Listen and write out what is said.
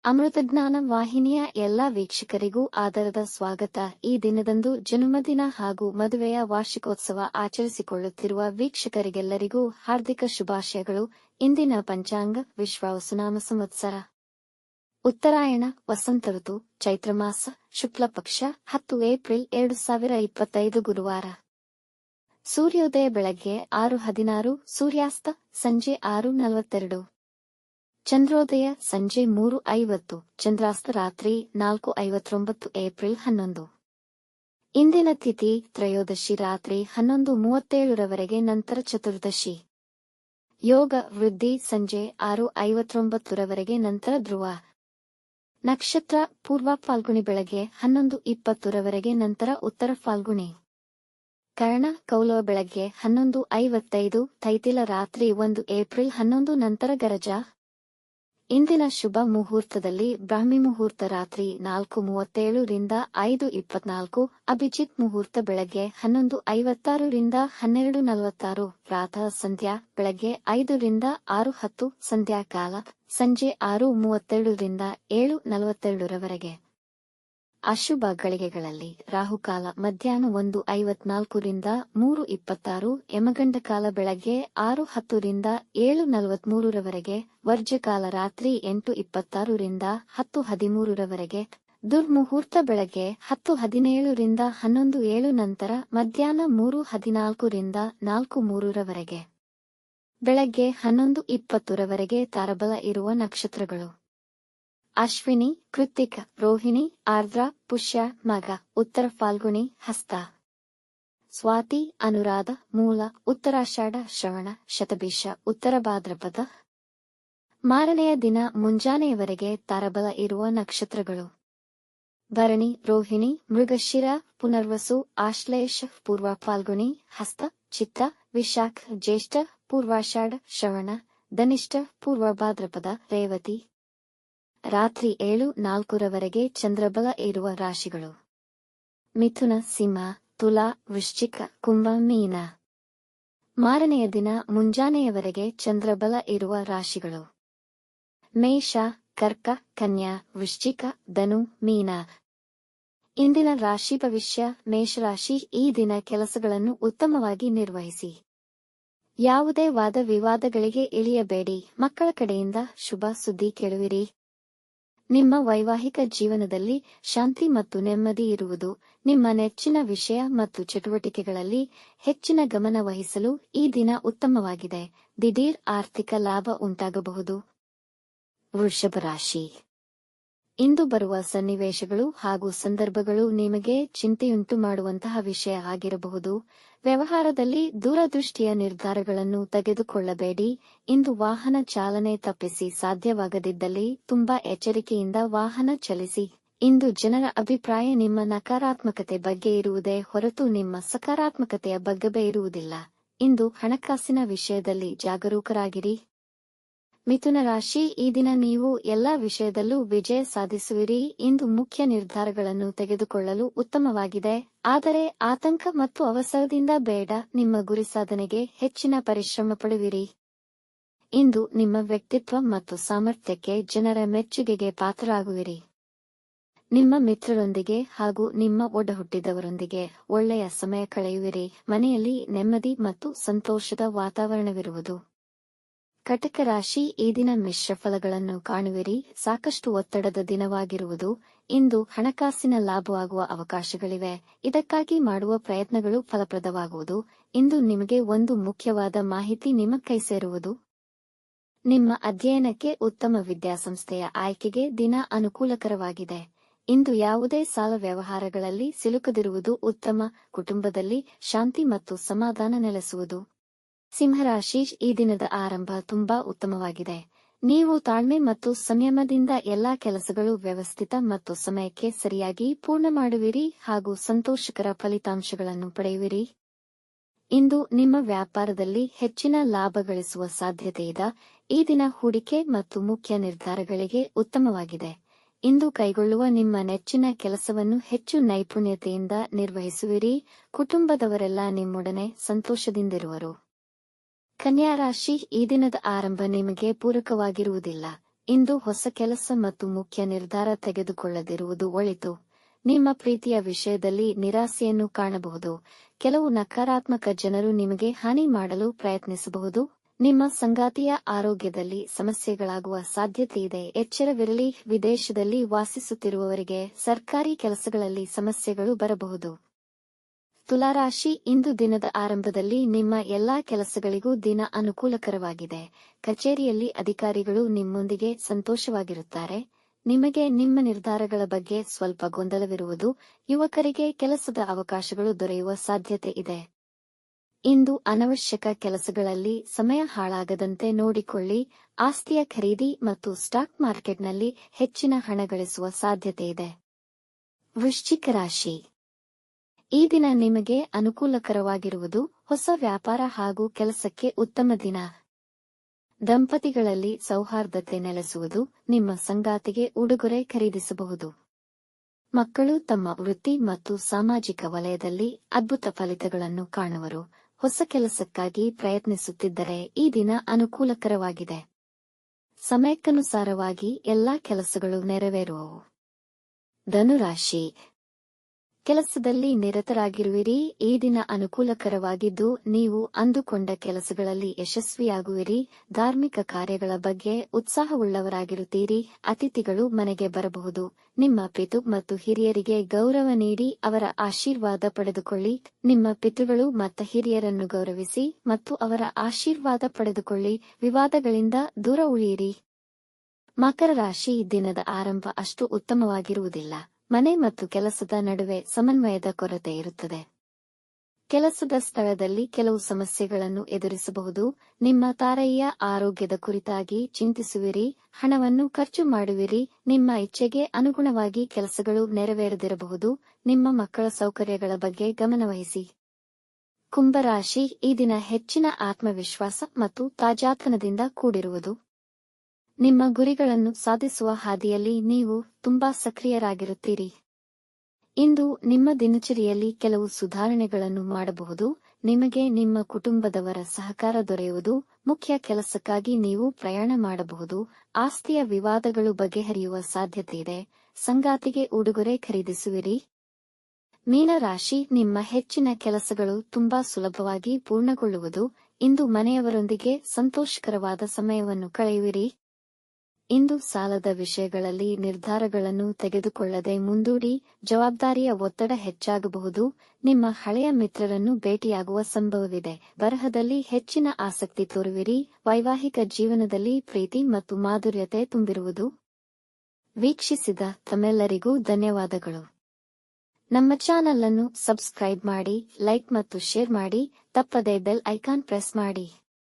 ಅಮೃತಜ್ಞಾನ ವಾಹಿನಿಯ ಎಲ್ಲಾ ವೀಕ್ಷಕರಿಗೂ ಆದರದ ಸ್ವಾಗತ. ಈ ದಿನದಂದು ಜನ್ಮದಿನ ಹಾಗೂ ಮದುವೆಯ ವಾರ್ಷಿಕೋತ್ಸವ ಆಚರಿಸಿಕೊಳ್ಳುತ್ತಿರುವ ವೀಕ್ಷಕರಿಗೆಲ್ಲರಿಗೂ ಹಾರ್ದಿಕ ಶುಭಾಶಯಗಳು. ಇಂದಿನ ಪಂಚಾಂಗ ವಿಶ್ವಾವಸುನಾಮ ಸಂವತ್ಸರ ಉತ್ತರಾಯಣ ವಸಂತ ಋತು ಚೈತ್ರಮಾಸ ಶುಕ್ಲಪಕ್ಷ 10 ಏಪ್ರಿಲ್ 2025 ಗುರುವಾರ. ಸೂರ್ಯೋದಯ ಬೆಳಗ್ಗೆ 6:16, ಸೂರ್ಯಾಸ್ತ ಸಂಜೆ 6:42. ಚಂದ್ರೋದಯ ಸಂಜೆ 3:50, ಚಂದ್ರಾಸ್ತ ರಾತ್ರಿ 4:59. ಏಪ್ರಿಲ್ 11. ಇಂದಿನ ತಿಥಿ ತ್ರಯೋದಶಿ ರಾತ್ರಿ 11:37 ರವರೆಗೆ, ನಂತರ ಚತುರ್ದಶಿ. ಯೋಗ ವೃದ್ಧಿ ಸಂಜೆ 6:59 ರವರೆಗೆ, ನಂತರ ಧ್ರುವ. ನಕ್ಷತ್ರ ಪೂರ್ವ ಫಾಲ್ಗುಣಿ ಬೆಳಗ್ಗೆ 11:20 ರವರೆಗೆ, ನಂತರ ಉತ್ತರ ಫಾಲ್ಗುಣಿ. ಕರ್ಣ ಕೌಲವ ಬೆಳಗ್ಗೆ 11:55, ತೈತಿಲ ರಾತ್ರಿ 1 ಏಪ್ರಿಲ್ 11, ನಂತರ ಗರಜ. ಇಂದಿನ ಶುಭ ಮುಹೂರ್ತದಲ್ಲಿ ಬ್ರಾಹ್ಮಿ ಮುಹೂರ್ತ ರಾತ್ರಿ 4:37 ರಿಂದ 5:24, ಅಭಿಜಿತ್ ಮುಹೂರ್ತ ಬೆಳಗ್ಗೆ 11:56 ರಿಂದ 12:46, ಪ್ರಾತಃ ಸಂಧ್ಯಾ ಬೆಳಗ್ಗೆ 5 ರಿಂದ 6:10, ಸಂಧ್ಯಾಕಾಲ ಸಂಜೆ 6:32 ರಿಂದ 7:42 ರವರೆಗೆ. ಅಶುಭ ಗಳಿಗೆಗಳಲ್ಲಿ ರಾಹುಕಾಲ ಮಧ್ಯಾಹ್ನ 1:54 ರಿಂದ 3:26, ಯಮಗಂಡ ಕಾಲ ಬೆಳಗ್ಗೆ 6:10 ರಿಂದ 7:43 ರವರೆಗೆ, ವರ್ಜ್ಯಕಾಲ ರಾತ್ರಿ 8:26 ರಿಂದ 10:13 ರವರೆಗೆ, ದುರ್ಮುಹೂರ್ತ ಬೆಳಗ್ಗೆ 10:17 ರಿಂದ 11:07, ನಂತರ ಮಧ್ಯಾಹ್ನ 3:14 ರಿಂದ 4:03 ರವರೆಗೆ. ಬೆಳಗ್ಗೆ 11:20 ರವರೆಗೆ ತಾರಬಲ ಇರುವ ನಕ್ಷತ್ರಗಳು: ಅಶ್ವಿನಿ, ಕೃತ್ತಿಕ, ರೋಹಿಣಿ, ಆರ್ದ್ರ, ಪುಷ್ಯ, ಮಗ, ಉತ್ತರ ಫಾಲ್ಗುಣಿ, ಹಸ್ತ, ಸ್ವಾತಿ, ಅನುರಾಧ, ಮೂಲ, ಉತ್ತರಾಷಾಢ, ಶ್ರವಣ, ಶತಭಿಷ, ಉತ್ತರ ಭಾದ್ರಪದ. ಮಾರನೆಯ ದಿನ ಮುಂಜಾನೆಯವರೆಗೆ ತಾರಬಲ ಇರುವ ನಕ್ಷತ್ರಗಳು: ಭರಣಿ, ರೋಹಿಣಿ, ಮೃಗಶಿರ, ಪುನರ್ವಸು, ಆಶ್ಲೇಷ, ಪೂರ್ವ ಫಾಲ್ಗುಣಿ, ಹಸ್ತ, ಚಿತ್ತ, ವಿಶಾಖ, ಜ್ಯೇಷ್ಠ, ಪೂರ್ವಾಷಾಢ, ಶ್ರವಣ, ಧನಿಷ್ಠ, ಪೂರ್ವ ಭಾದ್ರಪದ, ರೇವತಿ. ರಾತ್ರಿ 7:04 ರವರೆಗೆ ಚಂದ್ರಬಲ ಇರುವ ರಾಶಿಗಳು: ಮಿಥುನ, ಸಿಂಹ, ತುಲಾ, ವೃಶ್ಚಿಕ, ಕುಂಭ, ಮೀನ. ಮಾರನೆಯ ದಿನ ಮುಂಜಾನೆಯವರೆಗೆ ಚಂದ್ರಬಲ ಇರುವ ರಾಶಿಗಳು: ಮೇಷ, ಕರ್ಕ, ಕನ್ಯಾ, ವೃಶ್ಚಿಕ, ಧನು, ಮೀನ. ಇಂದಿನ ರಾಶಿ ಭವಿಷ್ಯ: ಮೇಷರಾಶಿ, ಈ ದಿನ ಕೆಲಸಗಳನ್ನು ಉತ್ತಮವಾಗಿ ನಿರ್ವಹಿಸಿ. ಯಾವುದೇ ವಾದ ವಿವಾದಗಳಿಗೆ ಇಳಿಯಬೇಡಿ. ಮಕ್ಕಳ ಕಡೆಯಿಂದ ಶುಭ ಸುದ್ದಿ ಕೇಳುವಿರಿ. ನಿಮ್ಮ ವೈವಾಹಿಕ ಜೀವನದಲ್ಲಿ ಶಾಂತಿ ಮತ್ತು ನೆಮ್ಮದಿ ಇರುವುದು. ನಿಮ್ಮ ನೆಚ್ಚಿನ ವಿಷಯ ಮತ್ತು ಚಟುವಟಿಕೆಗಳಲ್ಲಿ ಹೆಚ್ಚಿನ ಗಮನ ವಹಿಸಲು ಈ ದಿನ ಉತ್ತಮವಾಗಿದೆ. ದಿಢೀರ್ ಆರ್ಥಿಕ ಲಾಭ ಉಂಟಾಗಬಹುದು. ವೃಷಭ ರಾಶಿ, ಇಂದು ಬರುವ ಸನ್ನಿವೇಶಗಳು ಹಾಗೂ ಸಂದರ್ಭಗಳು ನಿಮಗೆ ಚಿಂತೆಯುಂಟು ಮಾಡುವಂತಹ ವಿಷಯ ಆಗಿರಬಹುದು. ವ್ಯವಹಾರದಲ್ಲಿ ದೂರದೃಷ್ಟಿಯ ನಿರ್ಧಾರಗಳನ್ನು ತೆಗೆದುಕೊಳ್ಳಬೇಡಿ. ಇಂದು ವಾಹನ ಚಾಲನೆ ತಪ್ಪಿಸಿ ಸಾಧ್ಯವಾಗದಿದ್ದಲ್ಲಿ ತುಂಬಾ ಎಚ್ಚರಿಕೆಯಿಂದ ವಾಹನ ಚಲಿಸಿ. ಇಂದು ಜನರ ಅಭಿಪ್ರಾಯ ನಿಮ್ಮ ನಕಾರಾತ್ಮಕತೆ ಬಗ್ಗೆ ಇರುವುದೇ ಹೊರತು ನಿಮ್ಮ ಸಕಾರಾತ್ಮಕತೆಯ ಬಗ್ಗೆ ಇರುವುದಿಲ್ಲ. ಇಂದು ಹಣಕಾಸಿನ ವಿಷಯದಲ್ಲಿ ಜಾಗರೂಕರಾಗಿರಿ. ಮಿಥುನ ರಾಶಿ, ಈ ದಿನ ನೀವು ಎಲ್ಲಾ ವಿಷಯದಲ್ಲೂ ವಿಜಯ ಸಾಧಿಸುವಿರಿ. ಇಂದು ಮುಖ್ಯ ನಿರ್ಧಾರಗಳನ್ನು ತೆಗೆದುಕೊಳ್ಳಲು ಉತ್ತಮವಾಗಿದೆ, ಆದರೆ ಆತಂಕ ಮತ್ತು ಅವಸರದಿಂದ ಬೇಡ. ನಿಮ್ಮ ಗುರಿ ಸಾಧನೆಗೆ ಹೆಚ್ಚಿನ ಪರಿಶ್ರಮ ಪಡುವಿರಿ. ಇಂದು ನಿಮ್ಮ ವ್ಯಕ್ತಿತ್ವ ಮತ್ತು ಸಾಮರ್ಥ್ಯಕ್ಕೆ ಜನರ ಮೆಚ್ಚುಗೆಗೆ ಪಾತ್ರರಾಗುವಿರಿ. ನಿಮ್ಮ ಮಿತ್ರರೊಂದಿಗೆ ಹಾಗೂ ನಿಮ್ಮ ಒಡಹುಟ್ಟಿದವರೊಂದಿಗೆ ಒಳ್ಳೆಯ ಸಮಯ ಕಳೆಯುವಿರಿ. ಮನೆಯಲ್ಲಿ ನೆಮ್ಮದಿ ಮತ್ತು ಸಂತೋಷದ ವಾತಾವರಣವಿರುವುದು. ಕಟಕ ರಾಶಿ, ಈ ದಿನ ಮಿಶ್ರ ಫಲಗಳನ್ನು ಕಾಣುವಿರಿ. ಸಾಕಷ್ಟು ಒತ್ತಡದ ದಿನವಾಗಿರುವುದು. ಇಂದು ಹಣಕಾಸಿನ ಲಾಭವಾಗುವ ಅವಕಾಶಗಳಿವೆ. ಇದಕ್ಕಾಗಿ ಮಾಡುವ ಪ್ರಯತ್ನಗಳು ಫಲಪ್ರದವಾಗುವುದು. ಇಂದು ನಿಮಗೆ ಒಂದು ಮುಖ್ಯವಾದ ಮಾಹಿತಿ ನಿಮ್ಮ ಕೈ ಸೇರುವುದು. ನಿಮ್ಮ ಅಧ್ಯಯನಕ್ಕೆ ಉತ್ತಮ ವಿದ್ಯಾಸಂಸ್ಥೆಯ ಆಯ್ಕೆಗೆ ದಿನ ಅನುಕೂಲಕರವಾಗಿದೆ. ಇಂದು ಯಾವುದೇ ಸಾಲ ವ್ಯವಹಾರಗಳಲ್ಲಿ ಸಿಲುಕದಿರುವುದು ಉತ್ತಮ. ಕುಟುಂಬದಲ್ಲಿ ಶಾಂತಿ ಮತ್ತು ಸಮಾಧಾನ ನೆಲೆಸುವುದು. ಸಿಂಹರಾಶಿ, ಈ ದಿನದ ಆರಂಭ ತುಂಬಾ ಉತ್ತಮವಾಗಿದೆ. ನೀವು ತಾಳ್ಮೆ ಮತ್ತು ಸಂಯಮದಿಂದ ಎಲ್ಲಾ ಕೆಲಸಗಳು ವ್ಯವಸ್ಥಿತ ಮತ್ತು ಸಮಯಕ್ಕೆ ಸರಿಯಾಗಿ ಪೂರ್ಣ ಮಾಡುವಿರಿ ಹಾಗೂ ಸಂತೋಷಕರ ಫಲಿತಾಂಶಗಳನ್ನು ಪಡೆಯುವಿರಿ. ಇಂದು ನಿಮ್ಮ ವ್ಯಾಪಾರದಲ್ಲಿ ಹೆಚ್ಚಿನ ಲಾಭ ಗಳಿಸುವ ಸಾಧ್ಯತೆಯಿದೆ. ಈ ದಿನ ಹೂಡಿಕೆ ಮತ್ತು ಮುಖ್ಯ ನಿರ್ಧಾರಗಳಿಗೆ ಉತ್ತಮವಾಗಿದೆ. ಇಂದು ಕೈಗೊಳ್ಳುವ ನಿಮ್ಮ ನೆಚ್ಚಿನ ಕೆಲಸವನ್ನು ಹೆಚ್ಚು ನೈಪುಣ್ಯತೆಯಿಂದ ನಿರ್ವಹಿಸುವಿರಿ. ಕುಟುಂಬದವರೆಲ್ಲ ನಿಮ್ಮೊಡನೆ ಸಂತೋಷದಿಂದಿರುವರು. ಕನ್ಯಾ ರಾಶಿ, ಈ ದಿನದ ಆರಂಭ ನಿಮಗೆ ಪೂರಕವಾಗಿರುವುದಿಲ್ಲ. ಇಂದು ಹೊಸ ಕೆಲಸ ಮತ್ತು ಮುಖ್ಯ ನಿರ್ಧಾರ ತೆಗೆದುಕೊಳ್ಳದಿರುವುದು ಒಳಿತು. ನಿಮ್ಮ ಪ್ರೀತಿಯ ವಿಷಯದಲ್ಲಿ ನಿರಾಸೆಯನ್ನು ಕಾಣಬಹುದು. ಕೆಲವು ನಕಾರಾತ್ಮಕ ಜನರು ನಿಮಗೆ ಹಾನಿ ಮಾಡಲು ಪ್ರಯತ್ನಿಸಬಹುದು. ನಿಮ್ಮ ಸಂಗಾತಿಯ ಆರೋಗ್ಯದಲ್ಲಿ ಸಮಸ್ಯೆಗಳಾಗುವ ಸಾಧ್ಯತೆಯಿದೆ. ಎಚ್ಚರವಿರಲಿ. ವಿದೇಶದಲ್ಲಿ ವಾಸಿಸುತ್ತಿರುವವರಿಗೆ ಸರ್ಕಾರಿ ಕೆಲಸಗಳಲ್ಲಿ ಸಮಸ್ಯೆಗಳು ಬರಬಹುದು. ತುಲಾರಾಶಿ, ಇಂದು ದಿನದ ಆರಂಭದಲ್ಲಿ ನಿಮ್ಮ ಎಲ್ಲಾ ಕೆಲಸಗಳಿಗೂ ದಿನ ಅನುಕೂಲಕರವಾಗಿದೆ. ಕಚೇರಿಯಲ್ಲಿ ಅಧಿಕಾರಿಗಳು ನಿಮ್ಮೊಂದಿಗೆ ಸಂತೋಷವಾಗಿರುತ್ತಾರೆ. ನಿಮಗೆ ನಿಮ್ಮ ನಿರ್ಧಾರಗಳ ಬಗ್ಗೆ ಸ್ವಲ್ಪ ಗೊಂದಲವಿರುವುದು. ಯುವಕರಿಗೆ ಕೆಲಸದ ಅವಕಾಶಗಳು ದೊರೆಯುವ ಸಾಧ್ಯತೆ ಇದೆ. ಇಂದು ಅನವಶ್ಯಕ ಕೆಲಸಗಳಲ್ಲಿ ಸಮಯ ಹಾಳಾಗದಂತೆ ನೋಡಿಕೊಳ್ಳಿ. ಆಸ್ತಿಯ ಖರೀದಿ ಮತ್ತು ಸ್ಟಾಕ್ ಮಾರ್ಕೆಟ್ನಲ್ಲಿ ಹೆಚ್ಚಿನ ಹಣ ಗಳಿಸುವ ಸಾಧ್ಯತೆಯಿದೆ. ವೃಶ್ಚಿಕ ರಾಶಿ, ಈ ದಿನ ನಿಮಗೆ ಅನುಕೂಲಕರವಾಗಿರುವುದು. ಹೊಸ ವ್ಯಾಪಾರ ಹಾಗೂ ಕೆಲಸಕ್ಕೆ ಉತ್ತಮ ದಿನ. ದಂಪತಿಗಳಲ್ಲಿ ಸೌಹಾರ್ದತೆ ನೆಲೆಸುವುದು. ನಿಮ್ಮ ಸಂಗಾತಿಗೆ ಉಡುಗೊರೆ ಖರೀದಿಸಬಹುದು. ಮಕ್ಕಳು ತಮ್ಮ ವೃತ್ತಿ ಮತ್ತು ಸಾಮಾಜಿಕ ವಲಯದಲ್ಲಿ ಅದ್ಭುತ ಫಲಿತಗಳನ್ನು ಕಾಣುವರು. ಹೊಸ ಕೆಲಸಕ್ಕಾಗಿ ಪ್ರಯತ್ನಿಸುತ್ತಿದ್ದರೆ ಈ ದಿನ ಅನುಕೂಲಕರವಾಗಿದೆ. ಸಮಯಕ್ಕನುಸಾರವಾಗಿ ಎಲ್ಲಾ ಕೆಲಸಗಳು ನೆರವೇರುವವು. ಧನುರಾಶಿ, ಕೆಲಸದಲ್ಲಿ ನಿರತರಾಗಿರುವಿರಿ. ಈ ದಿನ ಅನುಕೂಲಕರವಾಗಿದ್ದು ನೀವು ಅಂದುಕೊಂಡ ಕೆಲಸಗಳಲ್ಲಿ ಯಶಸ್ವಿಯಾಗುವಿರಿ. ಧಾರ್ಮಿಕ ಕಾರ್ಯಗಳ ಬಗ್ಗೆ ಉತ್ಸಾಹವುಳ್ಳವರಾಗಿರುತ್ತೀರಿ. ಅತಿಥಿಗಳು ಮನೆಗೆ ಬರಬಹುದು. ನಿಮ್ಮ ಪಿತೃ ಮತ್ತು ಹಿರಿಯರಿಗೆ ಗೌರವ ನೀಡಿ ಅವರ ಆಶೀರ್ವಾದ ಪಡೆದುಕೊಳ್ಳಿ. ನಿಮ್ಮ ಪಿತೃಗಳು ಮತ್ತು ಹಿರಿಯರನ್ನು ಗೌರವಿಸಿ ಮತ್ತು ಅವರ ಆಶೀರ್ವಾದ ಪಡೆದುಕೊಳ್ಳಿ. ವಿವಾದಗಳಿಂದ ದೂರ ಉಳಿಯಿರಿ. ಮಕರ ರಾಶಿ, ದಿನದ ಆರಂಭ ಅಷ್ಟು ಉತ್ತಮವಾಗಿರುವುದಿಲ್ಲ. ಮನೆ ಮತ್ತು ಕೆಲಸದ ನಡುವೆ ಸಮನ್ವಯದ ಕೊರತೆ ಇರುತ್ತದೆ. ಕೆಲಸದ ಸ್ಥಳದಲ್ಲಿ ಕೆಲವು ಸಮಸ್ಯೆಗಳನ್ನು ಎದುರಿಸಬಹುದು. ನಿಮ್ಮ ತಾಯಿಯ ಆರೋಗ್ಯದ ಕುರಿತಾಗಿ ಚಿಂತಿಸುವಿರಿ. ಹಣವನ್ನು ಖರ್ಚು ಮಾಡುವಿರಿ. ನಿಮ್ಮ ಇಚ್ಛೆಗೆ ಅನುಗುಣವಾಗಿ ಕೆಲಸಗಳು ನೆರವೇರದಿರಬಹುದು. ನಿಮ್ಮ ಮಕ್ಕಳ ಸೌಕರ್ಯಗಳ ಬಗ್ಗೆ ಗಮನವಹಿಸಿ. ಕುಂಭರಾಶಿ, ಈ ದಿನ ಹೆಚ್ಚಿನ ಆತ್ಮವಿಶ್ವಾಸ ಮತ್ತು ತಾಜಾತನದಿಂದ ಕೂಡಿರುವುದು. ನಿಮ್ಮ ಗುರಿಗಳನ್ನು ಸಾಧಿಸುವ ಹಾದಿಯಲ್ಲಿ ನೀವು ತುಂಬಾ ಸಕ್ರಿಯರಾಗಿರುತ್ತೀರಿ. ಇಂದು ನಿಮ್ಮ ದಿನಚರಿಯಲ್ಲಿ ಕೆಲವು ಸುಧಾರಣೆಗಳನ್ನು ಮಾಡಬಹುದು. ನಿಮಗೆ ನಿಮ್ಮ ಕುಟುಂಬದವರ ಸಹಕಾರ ದೊರೆಯುವುದು. ಮುಖ್ಯ ಕೆಲಸಕ್ಕಾಗಿ ನೀವು ಪ್ರಯಾಣ ಮಾಡಬಹುದು. ಆಸ್ತಿಯ ವಿವಾದಗಳು ಬಗೆಹರಿಯುವ ಸಾಧ್ಯತೆಯಿದೆ. ಸಂಗಾತಿಗೆ ಉಡುಗೊರೆ ಖರೀದಿಸುವಿರಿ. ಮೀನರಾಶಿ, ನಿಮ್ಮ ಹೆಚ್ಚಿನ ಕೆಲಸಗಳು ತುಂಬಾ ಸುಲಭವಾಗಿ ಪೂರ್ಣಗೊಳ್ಳುವುದು. ಇಂದು ಮನೆಯವರೊಂದಿಗೆ ಸಂತೋಷಕರವಾದ ಸಮಯವನ್ನು ಕಳೆಯುವಿರಿ. ಇಂದು ಸಾಲದ ವಿಷಯಗಳಲ್ಲಿ ನಿರ್ಧಾರಗಳನ್ನು ತೆಗೆದುಕೊಳ್ಳದೆ ಮುಂದೂಡಿ. ಜವಾಬ್ದಾರಿಯ ಒತ್ತಡ ಹೆಚ್ಚಾಗಬಹುದು. ನಿಮ್ಮ ಹಳೆಯ ಮಿತ್ರರನ್ನು ಭೇಟಿಯಾಗುವ ಸಂಭವವಿದೆ. ಬರಹದಲ್ಲಿ ಹೆಚ್ಚಿನ ಆಸಕ್ತಿ ತೋರುವಿರಿ. ವೈವಾಹಿಕ ಜೀವನದಲ್ಲಿ ಪ್ರೀತಿ ಮತ್ತು ಮಾಧುರ್ಯತೆ ತುಂಬಿರುವುದು. ವೀಕ್ಷಿಸಿದ ತಮ್ಮೆಲ್ಲರಿಗೂ ಧನ್ಯವಾದಗಳು. ನಮ್ಮ ಚಾನಲ್ ಅನ್ನು ಸಬ್ಸ್ಕ್ರೈಬ್ ಮಾಡಿ, ಲೈಕ್ ಮತ್ತು ಶೇರ್ ಮಾಡಿ. ತಪ್ಪದೇ ಬೆಲ್ ಐಕಾನ್ ಪ್ರೆಸ್ ಮಾಡಿ.